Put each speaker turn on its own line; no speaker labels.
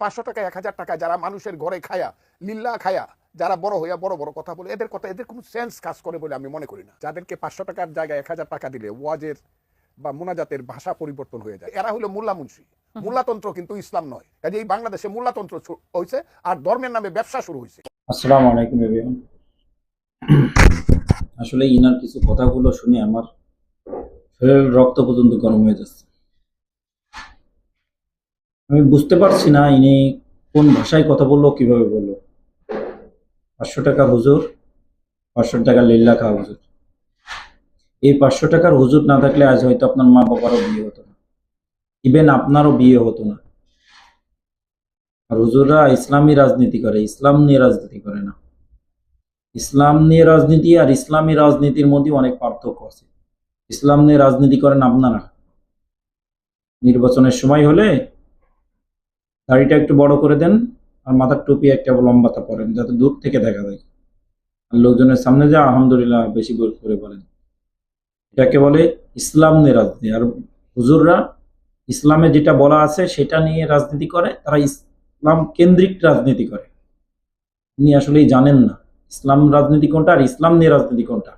500 টাকা 1000 টাকা যারা মানুষের ঘরে খায়া লিল্লা খায়া যারা বড় হইয়া বড় বড় কথা বলে এদের কথা এদের কোনো সেন্স কাজ করে বলে আমি মনে করি না। যাদেরকে 500 টাকার জায়গায় 1000 টাকা দিলে ওয়াজের বা মুনাজাতের ভাষা পরিবর্তন হয়ে যায়, এরা হলো মোল্লা মুন্সি। মোল্লাতন্ত্র কিন্তু ইসলাম নয়। কাজে এই বাংলাদেশে মোল্লাতন্ত্র হয়েছে আর ধর্মের নামে ব্যবসা শুরু হয়েছে।
আসসালামু আলাইকুম এভরিওয়ান। আসলে ইনার কিছু কথাগুলো শুনে আমার শরীরের রক্ত পর্যন্ত গরম হয়ে যাচ্ছে। আমি বুঝতে পারছি না ইনি কোন ভাষায় কথা বললো, কিভাবে বললো। 500 টাকা হুজুর, 500 টাকা লিল্লা খা হুজুর। এই 500 টাকার হুজুর না থাকলে আজ হয়তো আপনার মা বাবারও বিয়ে হতো না, ইভেন আপনারও বিয়ে হতো না। আর হুজুররা ইসলামী রাজনীতি করে, ইসলাম নিয়ে রাজনীতি করে না। ইসলাম নিয়ে রাজনীতি আর ইসলামী রাজনীতির মধ্যে অনেক পার্থক্য আছে। ইসলাম নিয়ে রাজনীতি করেন আপনারা। নির্বাচনের সময় হলে দাড়িটা একটু বড় করে দেন আর মাথার টুপি একটা লম্বাতা পরেন, যাতে দূর থেকে দেখা যায়। আর লোকজনের সামনে যা আলহামদুলিল্লাহ বেশি করে বলেন। এটাকে বলে ইসলাম নিয়ে রাজনীতি। আর হুজুররা ইসলামে যেটা বলা আছে সেটা নিয়ে রাজনীতি করে, তারা ইসলাম কেন্দ্রিক রাজনীতি করে। আপনি আসলেই জানেন না ইসলাম রাজনীতি কোনটা আর ইসলাম নিয়ে রাজনীতি কোনটা।